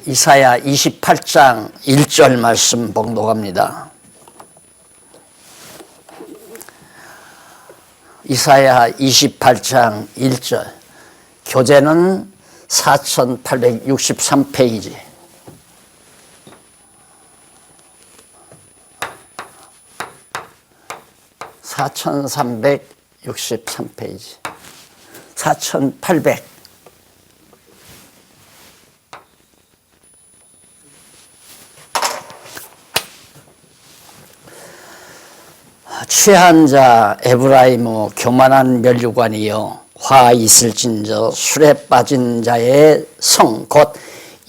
이사야 28장 1절 말씀 봉독합니다. 이사야 28장 1절, 교재는 4863페이지. (4363페이지) 4800. 취한 자 에브라임의 교만한 면류관이여, 화 있을진저 술에 빠진 자의 성 곧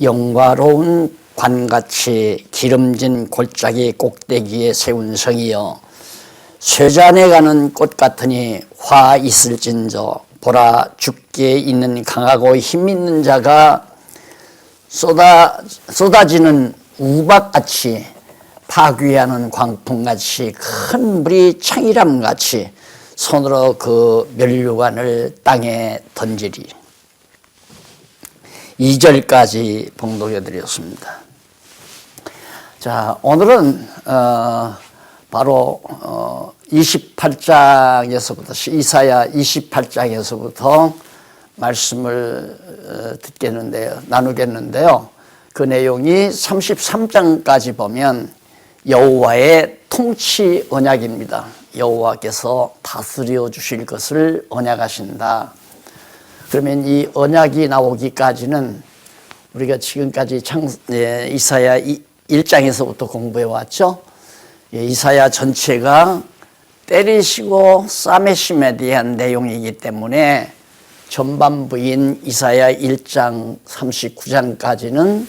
영화로운 관같이 기름진 골짜기 꼭대기에 세운 성이여, 쇠잔에 가는 꽃 같으니 화 있을진저 보라, 죽게 있는 강하고 힘 있는 자가 쏟아지는 우박같이 파괴하는 광풍같이 큰 물이 창이람같이 손으로 그 면류관을 땅에 던지리. 2절까지 봉독해 드렸습니다. 자, 오늘은 바로 28장에서부터 이사야 28장에서부터 말씀을 나누겠는데요. 그 내용이 33장까지 보면 여호와의 통치 언약입니다. 여호와께서 다스려 주실 것을 언약하신다. 그러면 이 언약이 나오기까지는 우리가 지금까지 이사야 1장에서부터 공부해 왔죠. 이사야 전체가 때리시고 싸매심에 대한 내용이기 때문에 전반부인 이사야 1장 39장까지는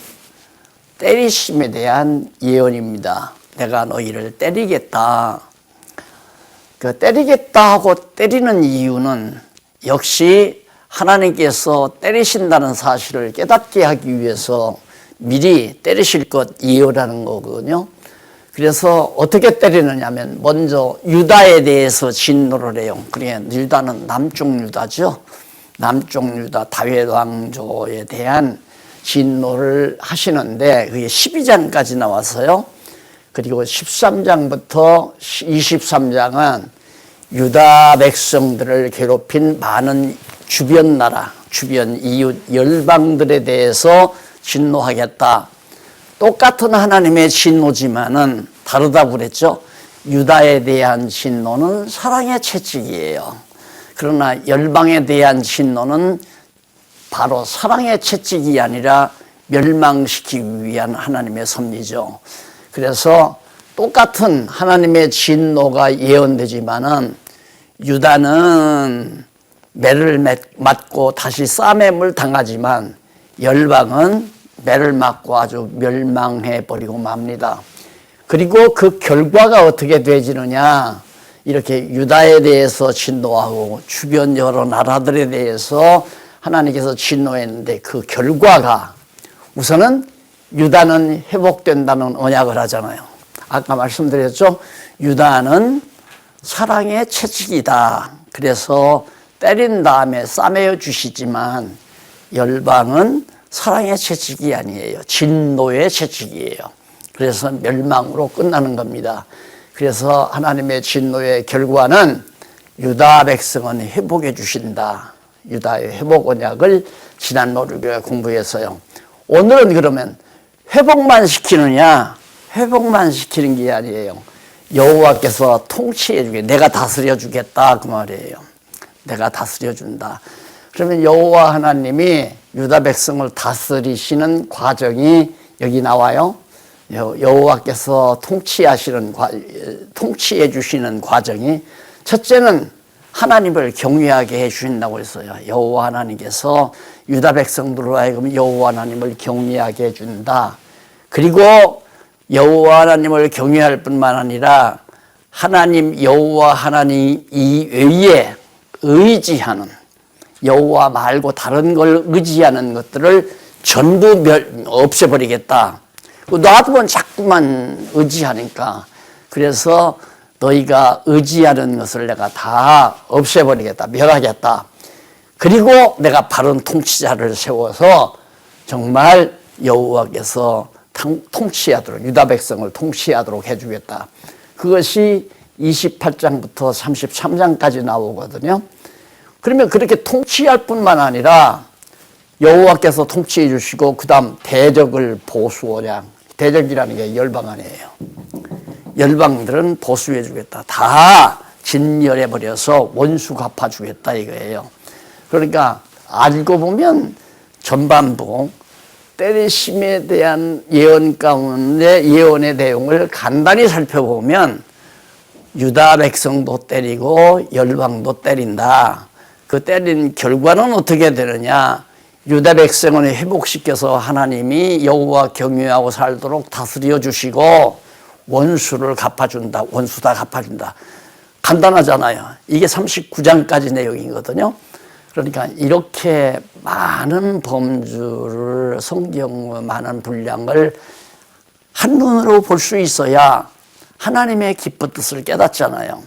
때리심에 대한 예언입니다. 내가 너희를 때리겠다. 그 때리겠다 하고 때리는 이유는 역시 하나님께서 때리신다는 사실을 깨닫게 하기 위해서 미리 때리실 것 예언하는 거거든요. 그래서 어떻게 때리느냐면 먼저 유다에 대해서 진노를 해요. 그래, 유다는 남쪽 유다죠. 남쪽 유다 다윗 왕조에 대한 진노를 하시는데 그게 12장까지 나왔어요. 그리고 13장부터 23장은 유다 백성들을 괴롭힌 많은 주변 나라, 주변 이웃 열방들에 대해서 진노하겠다. 똑같은 하나님의 진노지만은 다르다고 그랬죠. 유다에 대한 진노는 사랑의 채찍이에요. 그러나 열방에 대한 진노는 바로 사랑의 채찍이 아니라 멸망시키기 위한 하나님의 섭리죠. 그래서 똑같은 하나님의 진노가 예언되지만은 유다는 매를 맞고 다시 싸매물 당하지만 열방은 매를 맞고 아주 멸망해 버리고 맙니다. 그리고 그 결과가 어떻게 되지느냐? 이렇게 유다에 대해서 진노하고 주변 여러 나라들에 대해서 하나님께서 진노했는데 그 결과가 우선은 유다는 회복된다는 언약을 하잖아요. 아까 말씀드렸죠. 유다는 사랑의 채찍이다. 그래서 때린 다음에 싸매어 주시지만 열방은 사랑의 채찍이 아니에요. 진노의 채찍이에요. 그래서 멸망으로 끝나는 겁니다. 그래서 하나님의 진노의 결과는 유다 백성은 회복해 주신다. 유다의 회복 언약을 지난 노력에 공부해서요. 오늘은 그러면 회복만 시키느냐? 회복만 시키는 게 아니에요. 여호와께서 통치해 주게, 내가 다스려 주겠다 그 말이에요. 내가 다스려 준다. 그러면 여호와 하나님이 유다 백성을 다스리시는 과정이 여기 나와요. 여호와께서 통치해 주시는 과정이, 첫째는 하나님을 경외하게 해주신다고 했어요. 여호와 하나님께서 유다 백성들로 하여금 여호와 하나님을 경외하게 해준다. 그리고 여호와 하나님을 경외할 뿐만 아니라 하나님 여호와 하나님 이외에 의지하는, 여호와 말고 다른 걸 의지하는 것들을 전부 없애버리겠다. 놔두면 자꾸만 의지하니까, 그래서 너희가 의지하는 것을 내가 다 없애버리겠다, 멸하겠다. 그리고 내가 바른 통치자를 세워서 정말 여호와께서 통치하도록, 유다 백성을 통치하도록 해주겠다. 그것이 28장부터 33장까지 나오거든요. 그러면 그렇게 통치할 뿐만 아니라 여호와께서 통치해 주시고 그 다음 대적을 보수하랴. 대적이라는 게 열방 아니에요. 열방들은 보수해 주겠다. 다 진멸해 버려서 원수 갚아 주겠다 이거예요. 그러니까 알고 보면 전반부 때리심에 대한 예언 가운데 예언의 내용을 간단히 살펴보면 유다 백성도 때리고 열방도 때린다. 그 때린 결과는 어떻게 되느냐? 유다 백성을 회복시켜서 하나님이 여호와 경외하고 살도록 다스려 주시고 원수를 갚아준다. 원수 다 갚아준다. 간단하잖아요. 이게 39장까지 내용이거든요. 그러니까 이렇게 많은 범주를 성경 많은 분량을 한눈으로 볼 수 있어야 하나님의 기쁜 뜻을 깨닫잖아요.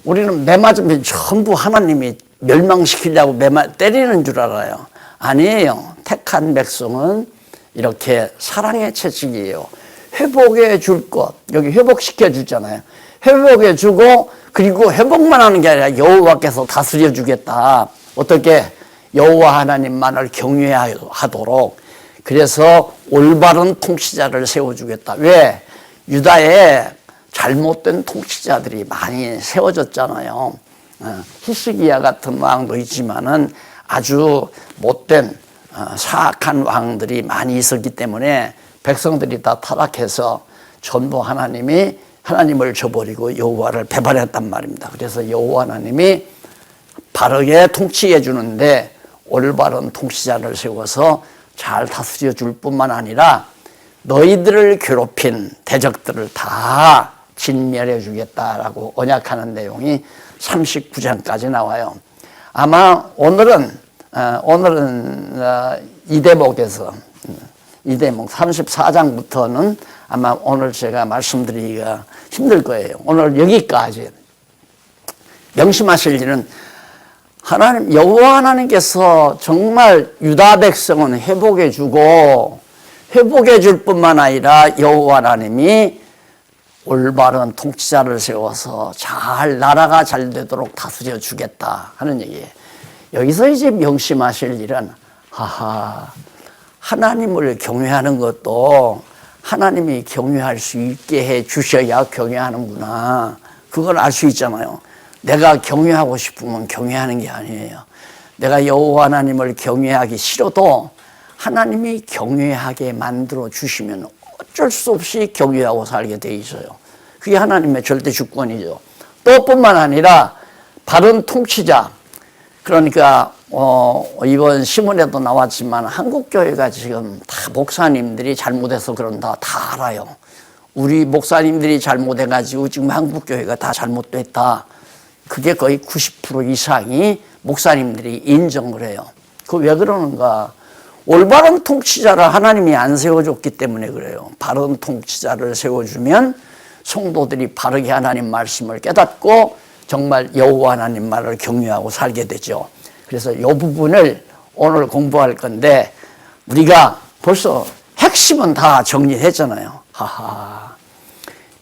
우리는 매 맞으면 전부 하나님이 멸망시키려고 때리는 줄 알아요. 아니에요. 택한 백성은 이렇게 사랑의 채찍이에요. 회복해 줄 것, 여기 회복시켜 주잖아요. 회복해 주고 그리고 회복만 하는 게 아니라 여호와께서 다스려 주겠다. 어떻게? 여호와 하나님만을 경외하도록. 그래서 올바른 통치자를 세워주겠다. 왜? 유다에 잘못된 통치자들이 많이 세워졌잖아요. 히스기야 같은 왕도 있지만은 아주 못된 사악한 왕들이 많이 있었기 때문에 백성들이 다 타락해서 전부 하나님을 저버리고 여호와를 배반했단 말입니다. 그래서 여호와 하나님이 바르게 통치해 주는데 올바른 통치자를 세워서 잘 다스려 줄 뿐만 아니라 너희들을 괴롭힌 대적들을 다 진멸해 주겠다라고 언약하는 내용이 39장까지 나와요. 아마 오늘은 이 대목에서 이 대목 34장부터는 아마 오늘 제가 말씀드리기가 힘들 거예요. 오늘 여기까지 명심하실 일은 하나님 여호와 하나님께서 정말 유다 백성은 회복해 주고 회복해 줄 뿐만 아니라 여호와 하나님이 올바른 통치자를 세워서 나라가 잘 되도록 다스려 주겠다 하는 얘기예요. 여기서 이제 명심하실 일은 하나님을 경외하는 것도 하나님이 경외할 수 있게 해 주셔야 경외하는구나. 그걸 알 수 있잖아요. 내가 경외하고 싶으면 경외하는 게 아니에요. 내가 여호와 하나님을 경외하기 싫어도 하나님이 경외하게 만들어 주시면 어쩔 수 없이 경외하고 살게 돼 있어요. 그게 하나님의 절대 주권이죠. 또 뿐만 아니라 바른 통치자. 그러니까 이번 신문에도 나왔지만 한국교회가 지금 다 목사님들이 잘못해서 그런다 다 알아요. 우리 목사님들이 잘못해가지고 지금 한국교회가 다 잘못됐다. 그게 거의 90% 이상이 목사님들이 인정을 해요. 그 왜 그러는가? 올바른 통치자를 하나님이 안 세워줬기 때문에 그래요. 바른 통치자를 세워주면 성도들이 바르게 하나님 말씀을 깨닫고 정말 여호와 하나님 말을 경외하고 살게 되죠. 그래서 이 부분을 오늘 공부할 건데 우리가 벌써 핵심은 다 정리했잖아요.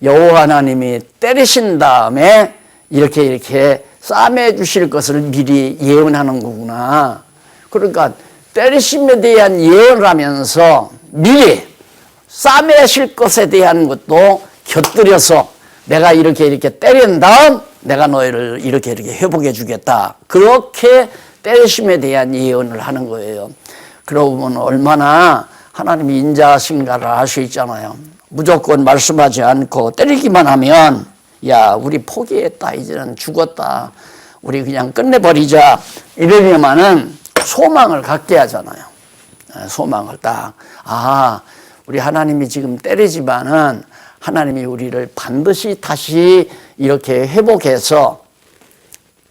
여호와 하나님이 때리신 다음에 이렇게 싸매 주실 것을 미리 예언하는 거구나. 그러니까 때리심에 대한 예언을 하면서 미리 싸매실 것에 대한 것도 곁들여서 내가 이렇게 때린 다음 내가 너희를 이렇게 회복해 주겠다. 그렇게 때리심에 대한 예언을 하는 거예요. 그러고 보면 얼마나 하나님이 인자하신가를 알 수 있잖아요. 무조건 말씀하지 않고 때리기만 하면 야 우리 포기했다 이제는 죽었다 우리 그냥 끝내버리자 이러려면은 소망을 갖게 하잖아요. 소망을 딱 우리 하나님이 지금 때리지만은 하나님이 우리를 반드시 다시 이렇게 회복해서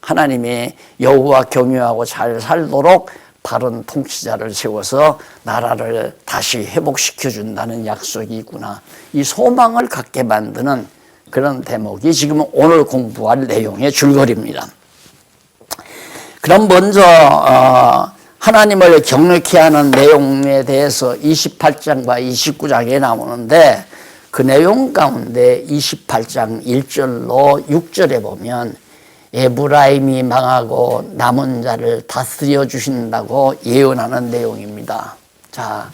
하나님이 여호와 경외하고 잘 살도록 바른 통치자를 세워서 나라를 다시 회복시켜 준다는 약속이 있구나. 이 소망을 갖게 만드는 그런 대목이 지금 오늘 공부할 내용의 줄거리입니다. 그럼 먼저 하나님을 경외케 하는 내용에 대해서 28장과 29장에 나오는데 그 내용 가운데 28장 1절로 6절에 보면 에브라임이 망하고 남은 자를 다스려 주신다고 예언하는 내용입니다. 자,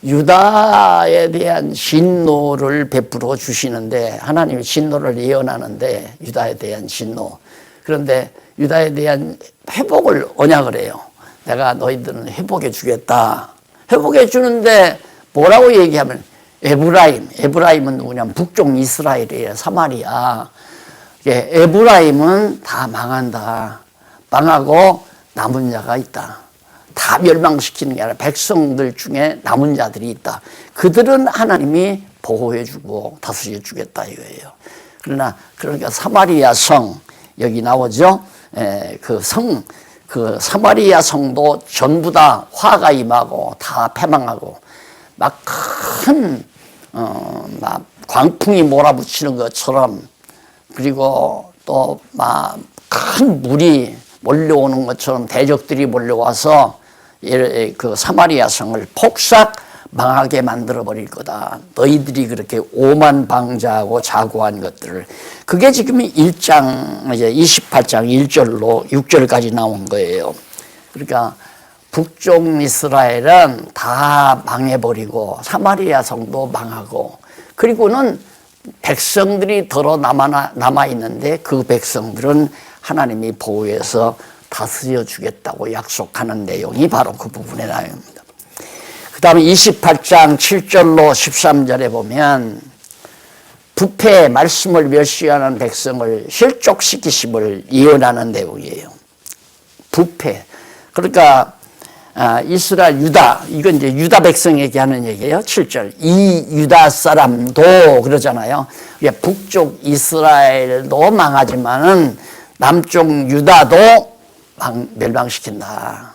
유다에 대한 진노를 베풀어 주시는데 하나님이 진노를 예언하는데 유다에 대한 진노. 그런데 유다에 대한 회복을 언약을 해요. 내가 너희들은 회복해 주겠다. 회복해 주는데 뭐라고 얘기하면 에브라임은 누구냐면 북쪽 이스라엘이에요. 사마리아. 에브라임은 다 망한다. 망하고 남은 자가 있다. 다 멸망시키는 게 아니라 백성들 중에 남은 자들이 있다. 그들은 하나님이 보호해 주고 다스려 주겠다 이거예요. 그러니까 사마리아 성 여기 나오죠. 그 사마리아 성도 전부 다 화가 임하고 다 패망하고 막 큰 막 광풍이 몰아붙이는 것처럼 그리고 또 막 큰 물이 몰려오는 것처럼 대적들이 몰려와서 그 사마리아 성을 폭삭 망하게 만들어 버릴 거다. 너희들이 그렇게 오만방자하고 자고한 것들을. 그게 지금 1장 이제 28장 1절로 6절까지 나온 거예요. 그러니까 북쪽 이스라엘은 다 망해버리고 사마리아 성도 망하고 그리고는 백성들이 덜어 남아 있는데 그 백성들은 하나님이 보호해서 다스려 주겠다고 약속하는 내용이 바로 그 부분에 나옵니다. 그 다음에 28장 7절로 13절에 보면 부패 말씀을 멸시하는 백성을 실족시키심을 예언하는 내용이에요. 부패. 그러니까 이스라엘 유다, 이건 이제 유다 백성에게 하는 얘기예요. 7절. 이 유다 사람도 그러잖아요. 북쪽 이스라엘도 망하지만은 남쪽 유다도 멸망시킨다.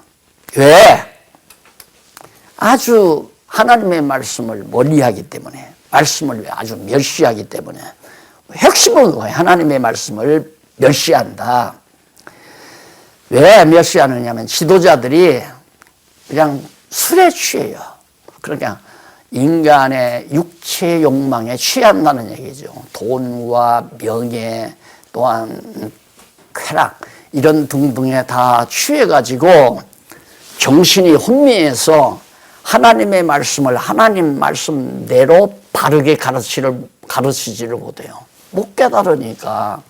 왜? 아주 하나님의 말씀을 멀리하기 때문에, 말씀을 아주 멸시하기 때문에. 핵심은 뭐예요? 하나님의 말씀을 멸시한다. 왜 멸시하느냐면 지도자들이 그냥 술에 취해요. 그러니까 인간의 육체 욕망에 취한다는 얘기죠. 돈과 명예 또한 쾌락 이런 등등에 다 취해가지고 정신이 혼미해서 하나님의 말씀을 하나님 말씀대로 바르게 가르치지를 못해요. 못 깨달으니까.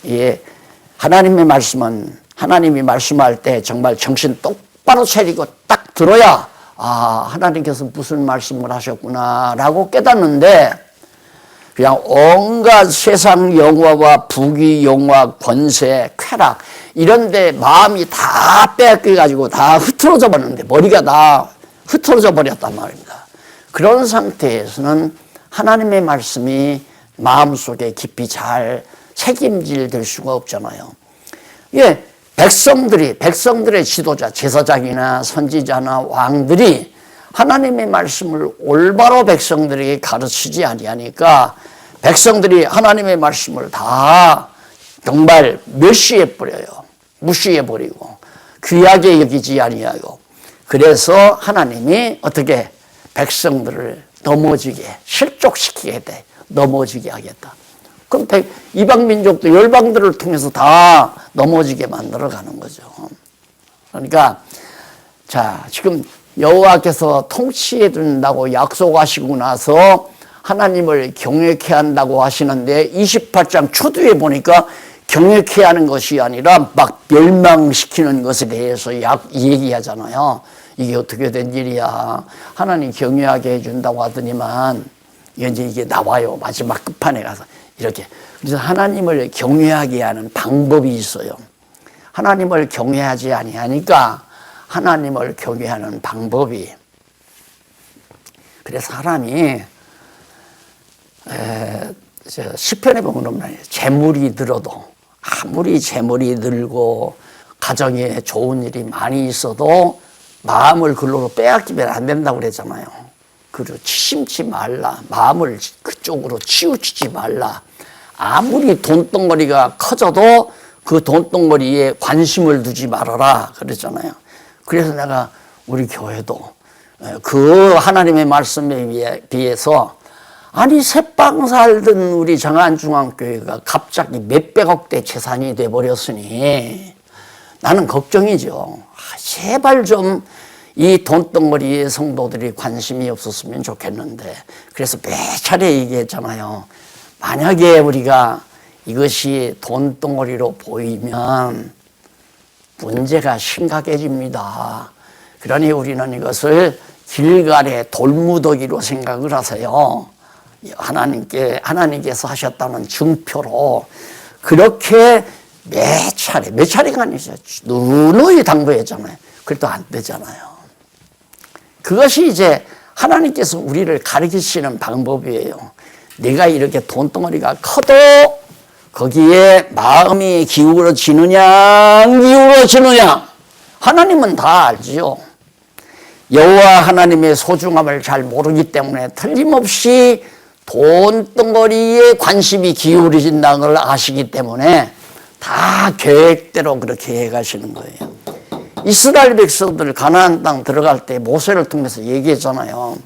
예, 하나님의 말씀은 하나님이 말씀할 때 정말 정신 똑바로 차리고 딱 들어야 하나님께서 무슨 말씀을 하셨구나 라고 깨닫는데 그냥 온갖 세상 영화와 부귀 영화 권세 쾌락 이런 데 마음이 다 뺏겨가지고 다 흐트러져 버렸는데 머리가 다 흐트러져 버렸단 말입니다. 그런 상태에서는 하나님의 말씀이 마음속에 깊이 잘 책임질 될 수가 없잖아요. 예, 백성들의 지도자, 제사장이나 선지자나 왕들이 하나님의 말씀을 올바로 백성들에게 가르치지 아니하니까 백성들이 하나님의 말씀을 다 정말 멸시해버려요. 무시해버리고 귀하게 여기지 아니하고 그래서 하나님이 어떻게 백성들을 넘어지게 실족시키게 돼. 넘어지게 하겠다. 그럼 이방 민족도 열방들을 통해서 다 넘어지게 만들어가는 거죠. 그러니까 자 지금 여호와께서 통치해 준다고 약속하시고 나서 하나님을 경외케 한다고 하시는데 28장 초두에 보니까 경외케 하는 것이 아니라 막 멸망시키는 것에 대해서 얘기하잖아요. 이게 어떻게 된 일이야. 하나님 경외하게 해준다고 하더니만 이게 나와요. 마지막 끝판에 가서. 이렇게. 그래서 하나님을 경외하게 하는 방법이 있어요. 하나님을 경외하지 아니하니까 하나님을 경외하는 방법이. 그래서 사람이 시편에 보면 재물이 늘어도 아무리 재물이 늘고 가정에 좋은 일이 많이 있어도 마음을 그걸로 빼앗기면 안 된다고 그랬잖아요. 그리고 치심치 말라. 마음을 그쪽으로 치우치지 말라. 아무리 돈덩어리가 커져도 그 돈덩어리에 관심을 두지 말아라. 그랬잖아요. 그래서 내가 우리 교회도 그 하나님의 말씀에 비해서 아니 새빵 살던 우리 정안중앙교회가 갑자기 몇백억대 재산이 돼버렸으니 나는 걱정이죠. 제발 좀 이 돈덩어리에 성도들이 관심이 없었으면 좋겠는데, 그래서 매 차례 얘기했잖아요. 만약에 우리가 이것이 돈덩어리로 보이면 문제가 심각해집니다. 그러니 우리는 이것을 길갈의 돌무더기로 생각을 하세요. 하나님께서 하셨다는 증표로 그렇게 몇 차례가 아니죠. 누누이 당부했잖아요. 그래도 안 되잖아요. 그것이 이제 하나님께서 우리를 가르치시는 방법이에요. 내가 이렇게 돈덩어리가 커도 거기에 마음이 기울어지느냐 안 기울어지느냐 하나님은 다 알지요. 여호와 하나님의 소중함을 잘 모르기 때문에 틀림없이 돈덩어리에 관심이 기울어진다는 걸 아시기 때문에 다 계획대로 그렇게 해가시는 거예요. 이스라엘 백성들 가나안 땅 들어갈 때 모세를 통해서 얘기했잖아요.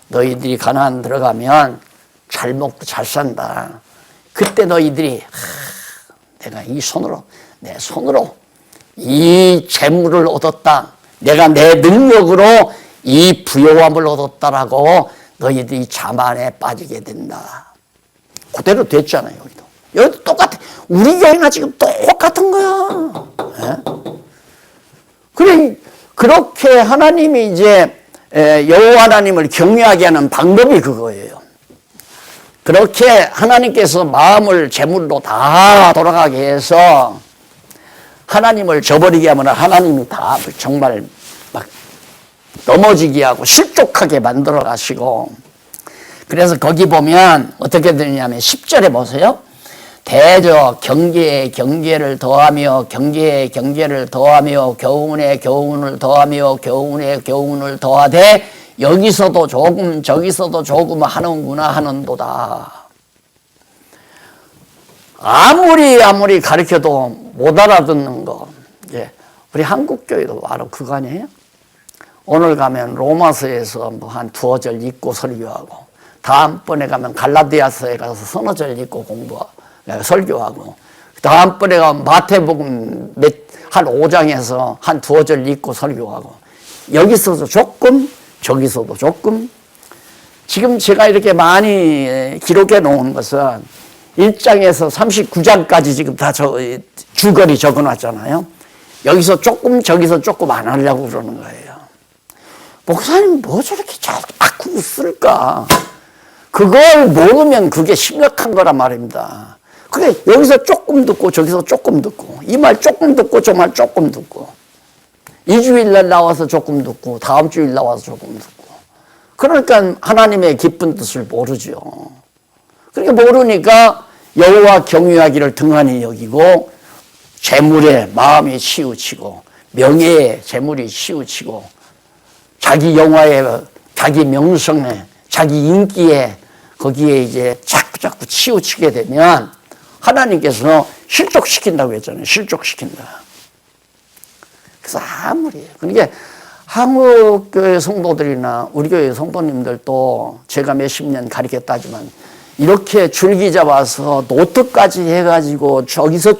너희들이 가나안 들어가면 잘 먹고 잘 산다. 그때 너희들이 내가 내 손으로 이 재물을 얻었다. 내가 내 능력으로 이 부요함을 얻었다라고 너희들이 자만에 빠지게 된다. 그대로 됐잖아요. 여기도 똑같아. 우리 교회가 지금 똑같은 거야. 네? 그래, 그렇게 하나님이 이제 여호와 하나님을 경외하게 하는 방법이 그거예요. 그렇게 하나님께서 마음을 재물로 다 돌아가게 해서 하나님을 저버리게 하면 하나님이 다 정말 막 넘어지게 하고 실족하게 만들어 가시고, 그래서 거기 보면 어떻게 되냐면 10절에 보세요. 대저 경계에 경계를 더하며 경계에 경계를 더하며 교훈에 교훈을 더하며 교훈에 교훈을 더하되 여기서도 조금 저기서도 조금 하는구나 하는도다. 아무리 가르쳐도 못 알아듣는 거. 이제 우리 한국교회도 바로 그거 아니에요? 오늘 가면 로마서에서 뭐 한 두어 절 읽고 설교하고, 다음번에 가면 갈라디아서에 가서 서너 절 읽고 설교하고, 다음번에 가면 마태복음 한 5장에서 한 두어 절 읽고 설교하고, 여기서도 조금 저기서도 조금. 지금 제가 이렇게 많이 기록해 놓은 것은 1장에서 39장까지 지금 다 줄거리 적어 놨잖아요. 여기서 조금 저기서 조금 안 하려고 그러는 거예요. 목사님 뭐 저렇게 자꾸 쓸까? 그걸 모르면 그게 심각한 거란 말입니다. 그래, 여기서 조금 듣고 저기서 조금 듣고, 이 말 조금 듣고 저 말 조금 듣고, 2주일날 나와서 조금 듣고 다음 주일 나와서 조금 듣고, 그러니까 하나님의 기쁜 뜻을 모르죠. 그렇게 모르니까 여호와 경외하기를 등한히 여기고, 재물에 마음이 치우치고, 명예에 재물이 치우치고, 자기 영화에 자기 명성에 자기 인기에 거기에 이제 자꾸 치우치게 되면 하나님께서 실족시킨다고 했잖아요. 실족시킨다. 그래서 그러니까 한국교회 성도들이나 우리 교회 성도님들도 제가 몇십 년 가르쳤다지만 이렇게 줄기 잡아서 노트까지 해가지고 저기서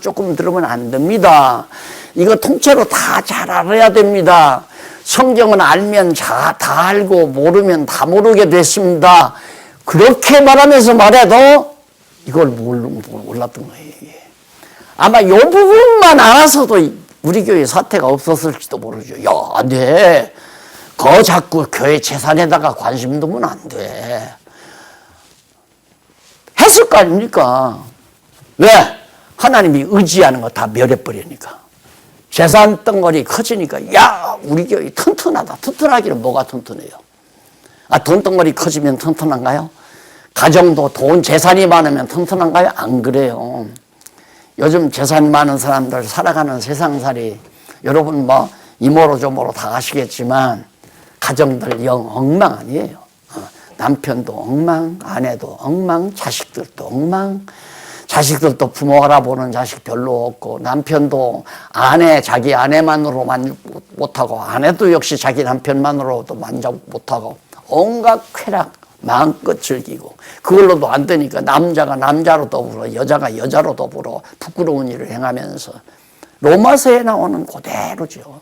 조금 들으면 안 됩니다. 이거 통째로 다 잘 알아야 됩니다. 성경은 알면 다 알고 모르면 다 모르게 됐습니다. 그렇게 말하면서 말해도 이걸 몰랐던 거예요. 아마 이 부분만 알아서도 우리 교회 사태가 없었을지도 모르죠. 야, 안 돼. 그거 자꾸 교회 재산에다가 관심 두면 안 돼. 했을 거 아닙니까? 왜? 하나님이 의지하는 거 다 멸해버리니까. 재산 덩어리 커지니까, 야, 우리 교회 튼튼하다. 튼튼하기는 뭐가 튼튼해요? 돈 덩어리 커지면 튼튼한가요? 가정도 돈, 재산이 많으면 튼튼한가요? 안 그래요. 요즘 재산 많은 사람들 살아가는 세상살이, 여러분 뭐 이모로 저모로 다 아시겠지만 가정들 영 엉망 아니에요. 남편도 엉망, 아내도 엉망, 자식들도 엉망. 자식들도 부모 알아보는 자식 별로 없고, 남편도 자기 아내만으로 만족 못하고, 아내도 역시 자기 남편만으로도 만족 못하고, 온갖 쾌락 마음껏 즐기고, 그걸로도 안 되니까 남자가 남자로 더불어, 여자가 여자로 더불어 부끄러운 일을 행하면서 로마서에 나오는 그대로죠.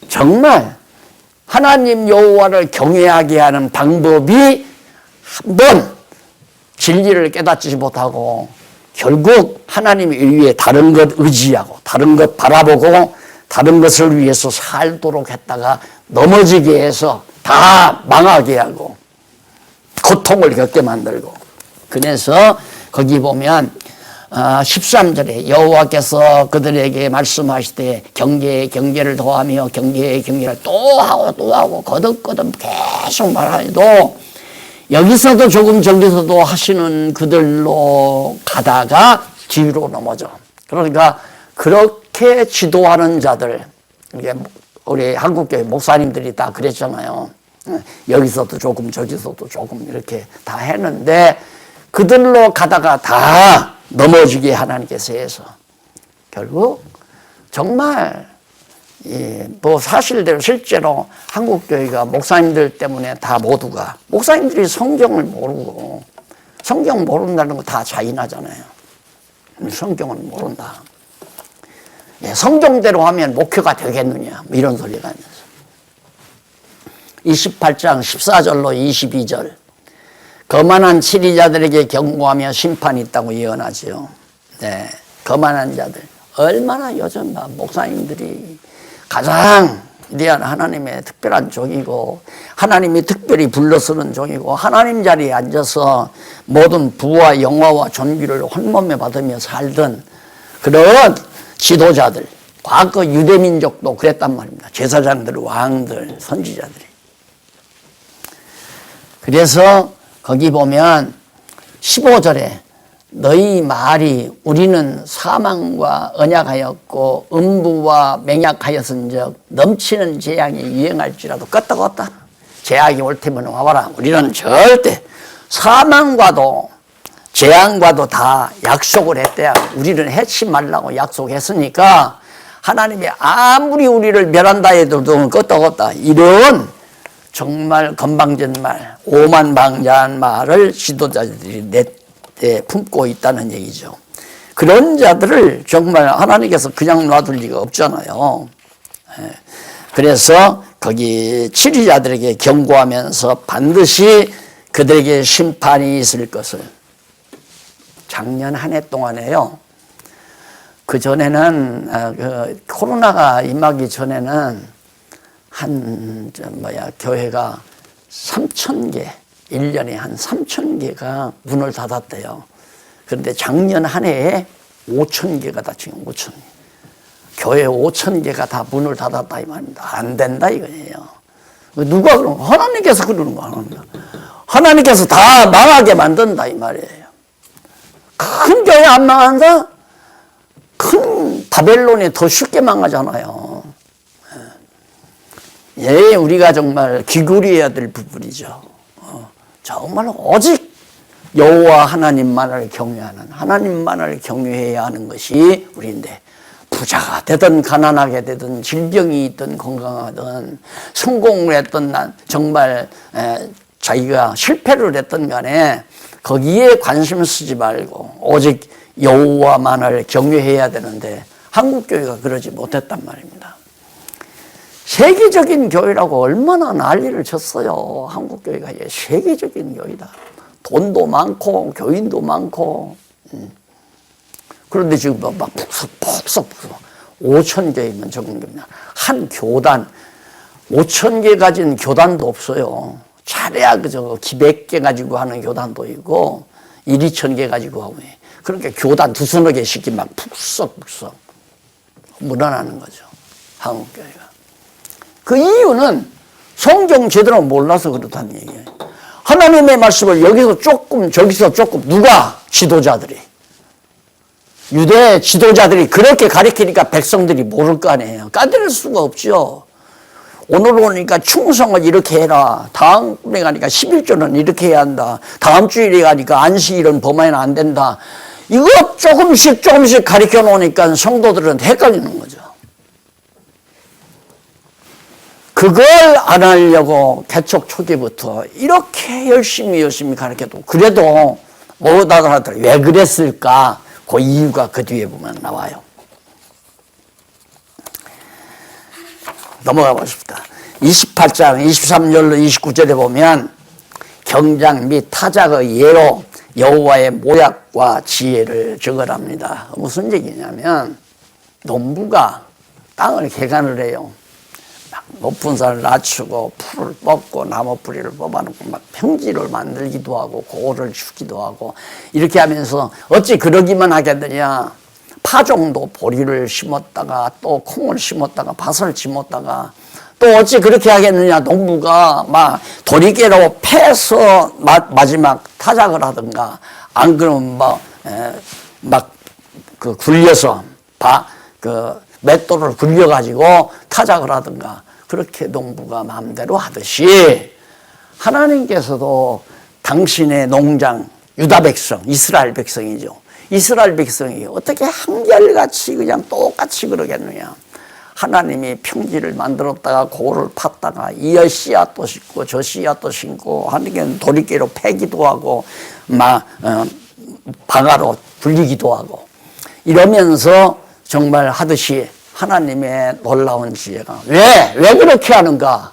정말 하나님 여호와를 경외하게 하는 방법이 한번 진리를 깨닫지 못하고 결국 하나님 위에 다른 것 의지하고 다른 것 바라보고 다른 것을 위해서 살도록 했다가 넘어지게 해서 다 망하게 하고 고통을 겪게 만들고. 그래서 거기 보면 13절에 여호와께서 그들에게 말씀하시되 경계에 경계를 더하며 경계에 경계를 또 하고 또 하고 거듭거듭 계속 말하여도 여기서도 조금 저기서도 하시는 그들로 가다가 뒤로 넘어져. 그러니까 그렇게 지도하는 자들, 이게 우리 한국교회 목사님들이 다 그랬잖아요. 여기서도 조금 저기서도 조금 이렇게 다 했는데 그들로 가다가 다 넘어지게 하나님께서 해서 결국 정말 뭐 사실대로 실제로 한국교회가 목사님들 때문에 다 모두가 목사님들이 성경을 모르고 성경 모른다는 거 다 자인하잖아요. 성경은 모른다. 성경대로 하면 목회가 되겠느냐 뭐 이런 소리가 하면서 28장 14절로 22절 거만한 치리자들에게 경고하며 심판이 있다고 예언하지요. 네, 거만한 자들 얼마나 요즘 목사님들이 가장 위대한 하나님의 특별한 종이고 하나님이 특별히 불러쓰는 종이고 하나님 자리에 앉아서 모든 부와 영화와 존귀를 혼몸에 받으며 살던 그런 지도자들, 과거 유대민족도 그랬단 말입니다. 제사장들, 왕들, 선지자들이. 그래서 거기 보면 15절에 너희 말이 우리는 사망과 언약하였고 음부와 맹약하였은즉 넘치는 재앙이 유행할지라도 껐다 재앙이 올 테면 와봐라. 우리는 절대 사망과도 재앙과도 다 약속을 했대요. 우리는 해치 말라고 약속했으니까 하나님이 아무리 우리를 멸한다 해도 껐다 이런 정말 건방진 말, 오만방자한 말을 지도자들이 품고 있다는 얘기죠. 그런 자들을 정말 하나님께서 그냥 놔둘 리가 없잖아요. 그래서 거기 치리자들에게 경고하면서 반드시 그들에게 심판이 있을 것을. 작년 한 해 동안에요. 그 전에는 코로나가 임하기 전에는 교회가 3,000개, 1년에 한 3,000개가 문을 닫았대요. 그런데 작년 한 해에 5,000개가 닫힌 5,000개. 교회 5,000개가 다 문을 닫았다 이 말입니다. 안 된다 이거예요. 누가 그런 거? 하나님께서 그러는 거 아닙니까? 하나님께서 다 망하게 만든다 이 말이에요. 큰 교회 안 망한다? 큰 바벨론이 더 쉽게 망하잖아요. 우리가 정말 기울여야 될 부분이죠. 정말 오직 여호와 하나님만을 경외하는 하나님만을 경외해야 하는 것이 우리인데 부자가 되든 가난하게 되든 질병이 있든 건강하든 성공을 했든 정말 자기가 실패를 했든 간에 거기에 관심 쓰지 말고 오직 여호와만을 경외해야 되는데 한국교회가 그러지 못했단 말입니다. 세계적인 교회라고 얼마나 난리를 쳤어요. 한국교회가 세계적인 교회다. 돈도 많고 교인도 많고 그런데 지금 막 푹석 5,000개이면 적은 겁니다. 한 교단 5,000개 가진 교단도 없어요. 잘해야 그저 기백 개 가지고 하는 교단도 있고 2,000개 가지고 하고 그렇게 교단 두서너 개씩이 막 푹석 묻어나는 거죠. 한국교회가. 그 이유는 성경 제대로 몰라서 그렇다는 얘기예요. 하나님의 말씀을 여기서 조금 저기서 조금 누가 지도자들이 유대 지도자들이 그렇게 가르치니까 백성들이 모를 거 아니에요. 까들을 수가 없죠. 오늘 오니까 충성을 이렇게 해라. 다음에 가니까 11조는 이렇게 해야 한다. 다음 주일에 가니까 안식일은 범하면 안 된다. 이거 조금씩 가르쳐 놓으니까 성도들은 헷갈리는 거죠. 그걸 안 하려고 개척 초기부터 이렇게 열심히 가르쳐도 그래도 못 알아들어요. 왜 그랬을까? 그 이유가 그 뒤에 보면 나와요. 넘어가 보십시다. 28장 23절로 29절에 보면 경장 및 타작의 예로 여호와의 모략과 지혜를 적으랍니다. 무슨 얘기냐면 농부가 땅을 개간을 해요. 막 높은 산을 낮추고 풀을 뽑고 나무 뿌리를 뽑아놓고 막 평지를 만들기도 하고 고를 주기도 하고 이렇게 하면서 어찌 그러기만 하겠느냐. 파종도 보리를 심었다가 또 콩을 심었다가 밭을 심었다가 또 어찌 그렇게 하겠느냐. 농부가 막 도리깨로 패서 마지막 타작을 하든가 안 그러면 막 굴려서 맷돌을 굴려가지고 타작을 하든가 그렇게 농부가 마음대로 하듯이 하나님께서도 당신의 농장 유다 백성 이스라엘 백성이죠. 이스라엘 백성이 어떻게 한결같이 그냥 똑같이 그러겠느냐. 하나님이 평지를 만들었다가 고를 팠다가 이 씨앗도 심고 저 씨앗도 심고 하나님께는 도리깨로 패기도 하고 방아로 굴리기도 하고 이러면서 정말 하듯이 하나님의 놀라운 지혜가 왜 그렇게 하는가?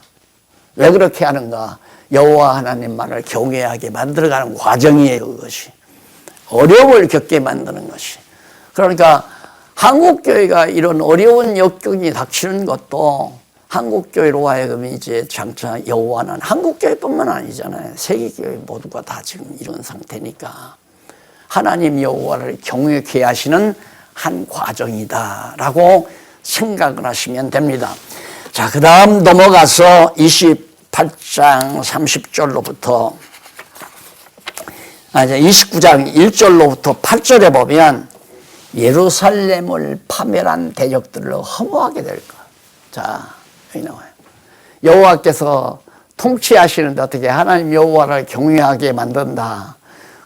왜 그렇게 하는가? 여호와 하나님만을 경외하게 만들어가는 과정이에요. 그것이 어려움을 겪게 만드는 것이. 그러니까 한국교회가 이런 어려운 역경이 닥치는 것도 한국교회로 하여금 이제 장차 여호와는 한국교회뿐만 아니잖아요. 세계교회 모두가 다 지금 이런 상태니까 하나님 여호와를 경외케 하시는 한 과정이다라고 생각을 하시면 됩니다. 자, 그 다음 넘어가서 28장 30절로부터 29장 1절로부터 8절에 보면 예루살렘을 파멸한 대적들을 허무하게 될 것. 자, 여기 나와요. 여호와께서 통치하시는데 어떻게 하나님 여호와를 경외하게 만든다.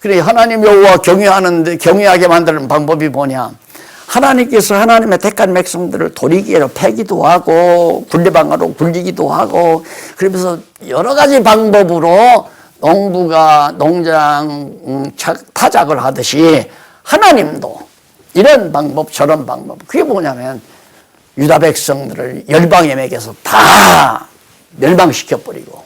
그래, 하나님 여호와 경외하게 만드는 방법이 뭐냐? 하나님께서 하나님의 택한 백성들을 도리깨로 패기도 하고 굴레방아로 굴리기도 하고 그러면서 여러 가지 방법으로 농부가 농장 타작을 하듯이 하나님도 이런 방법 저런 방법 그게 뭐냐면 유다 백성들을 열방에 먹여서 다 멸망시켜버리고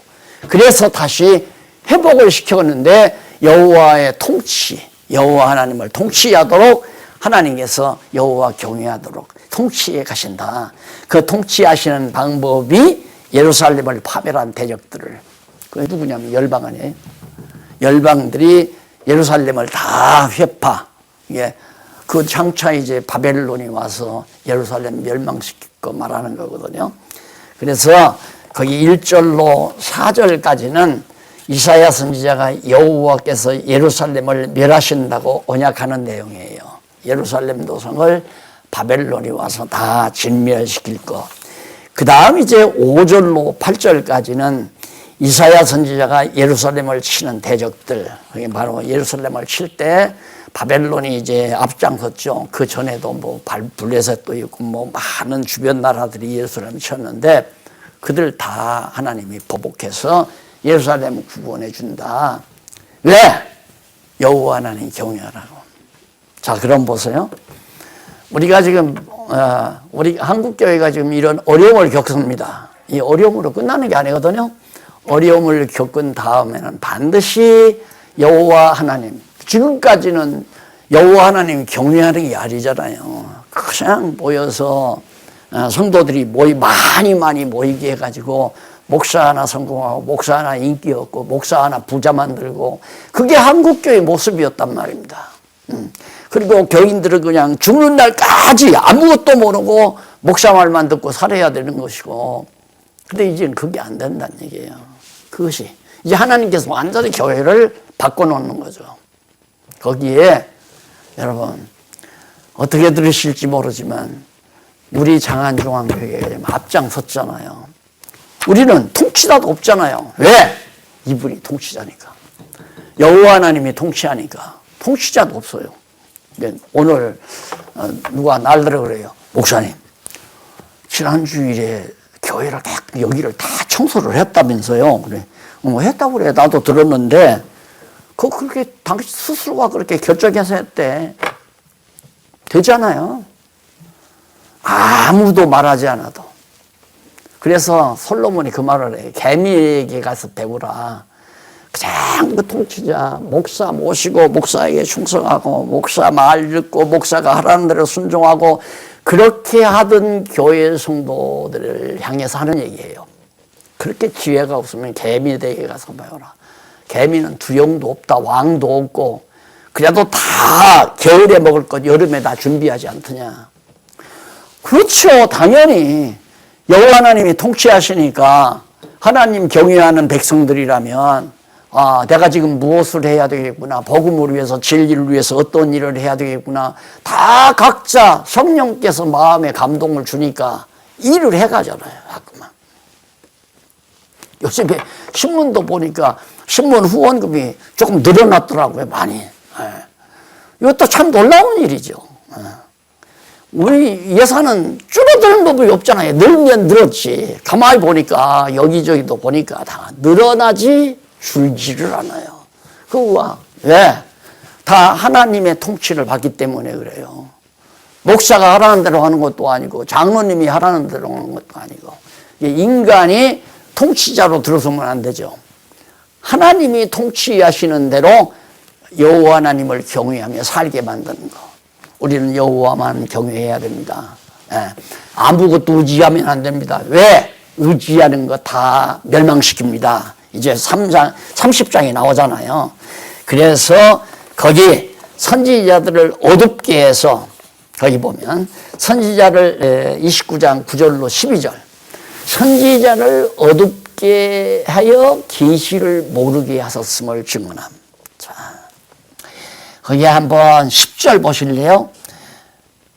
그래서 다시 회복을 시켰는데 여호와의 통치 여호와 하나님을 통치하도록 하나님께서 여호와 경외하도록 통치해 가신다. 그 통치하시는 방법이 예루살렘을 파멸한 대적들을 그게 누구냐면 열방 아니에요. 열방들이 예루살렘을 다 회파. 예. 그 장차 이제 바벨론이 와서 예루살렘 멸망시키고 말하는 거거든요. 그래서 거기 1절로 4절까지는 이사야 선지자가 여호와께서 예루살렘을 멸하신다고 언약하는 내용이에요. 예루살렘 도성을 바벨론이 와서 다 진멸시킬 것. 그 다음 이제 5절로 8절까지는 이사야 선지자가 예루살렘을 치는 대적들, 그게 바로 예루살렘을 칠 때 바벨론이 이제 앞장섰죠. 그 전에도 뭐 블레셋도 있고 뭐 많은 주변 나라들이 예루살렘을 쳤는데 그들 다 하나님이 보복해서 예루살렘을 구원해 준다. 왜? 여호와 하나님 경외하라고. 자, 그럼 보세요. 우리가 지금 우리 한국교회가 지금 이런 어려움을 겪습니다. 이 어려움으로 끝나는 게 아니거든요. 어려움을 겪은 다음에는 반드시 여호와 하나님, 지금까지는 여호와 하나님 경외하는 게 아니잖아요. 그냥 모여서 성도들이 많이 모이게 해가지고 목사 하나 성공하고 목사 하나 인기 얻고 목사 하나 부자 만들고 그게 한국교회 모습이었단 말입니다. 그리고 교인들은 그냥 죽는 날까지 아무것도 모르고 목사 말만 듣고 살아야 되는 것이고 근데 이제는 그게 안 된다는 얘기예요. 그것이 이제 하나님께서 완전히 교회를 바꿔놓는 거죠. 거기에 여러분 어떻게 들으실지 모르지만 우리 장안중앙교회가 앞장섰잖아요. 우리는 통치자도 없잖아요. 왜? 이분이 통치자니까. 여호와 하나님이 통치하니까 통치자도 없어요. 오늘 누가 날더러 그래요. 목사님, 지난 주일에 교회를 여기를 다 청소를 했다면서요. 그래. 했다고 그래. 나도 들었는데 그렇게 당신 스스로가 그렇게 결정해서 했대. 되잖아요. 아무도 말하지 않아도. 그래서 솔로몬이 그 말을 해. 개미에게 가서 배우라. 그냥 그 통치자, 목사 모시고 목사에게 충성하고 목사 말 듣고 목사가 하라는 대로 순종하고 그렇게 하던 교회 성도들을 향해서 하는 얘기예요. 그렇게 기회가 없으면 개미에게 가서 배우라. 개미는 두용도 없다, 왕도 없고 그래도 다 겨울에 먹을 것 여름에 다 준비하지 않더냐. 그렇죠. 당연히 여호와 하나님이 통치하시니까 하나님 경외하는 백성들이라면 내가 지금 무엇을 해야 되겠구나. 복음을 위해서, 진리를 위해서 어떤 일을 해야 되겠구나. 다 각자 성령께서 마음에 감동을 주니까 일을 해가잖아요. 가끔은. 요즘에 신문도 보니까 신문 후원금이 조금 늘어났더라고요. 많이. 이것도 참 놀라운 일이죠. 우리 예산은 줄어드는 법이 없잖아요. 늘면 늘었지. 가만히 보니까 여기저기도 보니까 다 늘어나지 줄지를 않아요. 그거 왜? 다 하나님의 통치를 받기 때문에 그래요. 목사가 하라는 대로 하는 것도 아니고 장로님이 하라는 대로 하는 것도 아니고 인간이 통치자로 들어서면 안 되죠. 하나님이 통치하시는 대로 여호와 하나님을 경외하며 살게 만드는 거. 우리는 여호와만 경외해야 됩니다. 아무것도 의지하면 안 됩니다. 왜? 의지하는 거 다 멸망시킵니다. 이제 30장이 나오잖아요. 그래서 거기 선지자들을 어둡게 해서 거기 보면 선지자를 29장 9절로 12절 선지자를 어둡게 하여 계시를 모르게 하셨음을 증언함. 자, 거기 한번 10절 보실래요?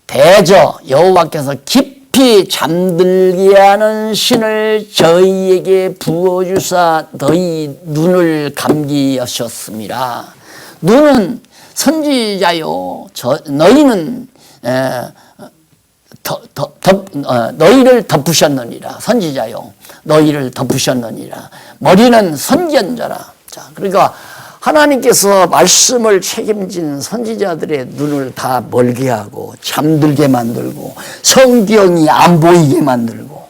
대저 여호와께서 깊이 잠들게 하는 신을 저희에게 부어주사 너희 눈을 감기하셨습니다. 눈은 선지자요, 너희는 너희를 덮으셨느니라. 선지자요, 너희를 덮으셨느니라. 머리는 선견자라. 자, 그러니까 하나님께서 말씀을 책임진 선지자들의 눈을 다 멀게 하고 잠들게 만들고 성경이 안 보이게 만들고.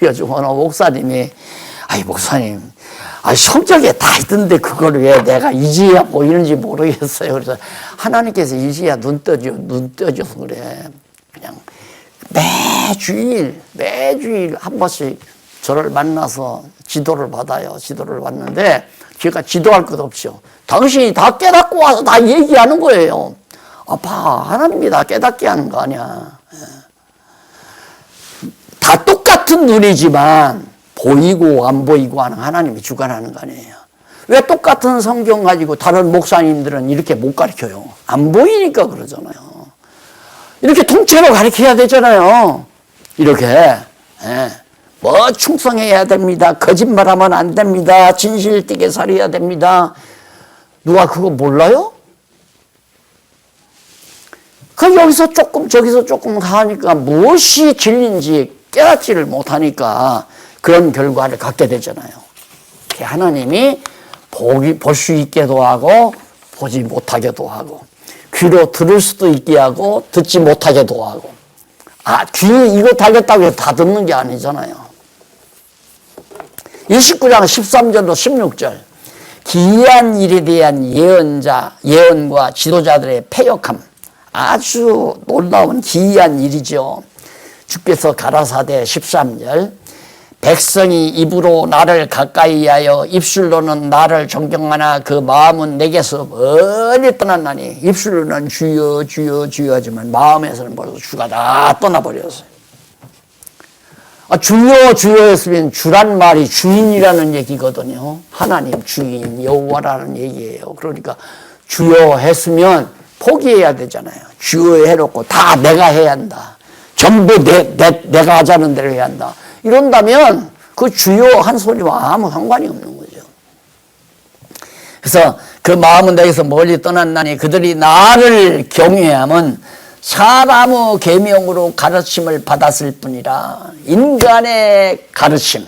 요즘 어느 목사님이 목사님 성경에 다 있던데 그걸 왜 내가 이제야 보이는지 모르겠어요. 그래서 하나님께서 이제야 눈 떠줘서 그래. 그냥 매주일 한 번씩 저를 만나서 지도를 받아요. 지도를 받는데 제가 지도할 것 없죠. 당신이 다 깨닫고 와서 다 얘기하는 거예요. 하나님이 다 깨닫게 하는 거 아니야. 다 똑같은 눈이지만 보이고 안 보이고 하는 하나님이 주관하는 거 아니에요. 왜 똑같은 성경 가지고 다른 목사님들은 이렇게 못 가르쳐요? 안 보이니까 그러잖아요. 이렇게 통째로 가르쳐야 되잖아요. 이렇게. 충성해야 됩니다. 거짓말하면 안 됩니다. 진실되게 살아야 됩니다. 누가 그거 몰라요? 여기서 조금 저기서 조금 하니까 무엇이 진리인지 깨닫지를 못하니까 그런 결과를 갖게 되잖아요. 하나님이 볼 수 있게도 하고 보지 못하게도 하고 귀로 들을 수도 있게 하고 듣지 못하게도 하고. 귀에 이거 달렸다고 해서 다 듣는 게 아니잖아요. 29장 13절로 16절 기이한 일에 대한 예언과 지도자들의 패역함. 아주 놀라운 기이한 일이죠. 주께서 가라사대 13절 백성이 입으로 나를 가까이 하여 입술로는 나를 존경하나 그 마음은 내게서 멀리 떠났나니. 입술로는 주여 주여 주여 하지만 마음에서는 벌써 주가 다 떠나버렸어요. 주여 주여 했으면 주란 말이 주인이라는 얘기거든요. 하나님 주인 여호와라는 얘기예요. 그러니까 주여 했으면 포기해야 되잖아요. 주여 해놓고 다 내가 해야 한다. 전부 내가 하자는 대로 해야 한다. 이런다면 그 주요한 소리와 아무 상관이 없는 거죠. 그래서 그 마음은 내게서 멀리 떠났나니 그들이 나를 경외함은 사람의 계명으로 가르침을 받았을 뿐이라. 인간의 가르침,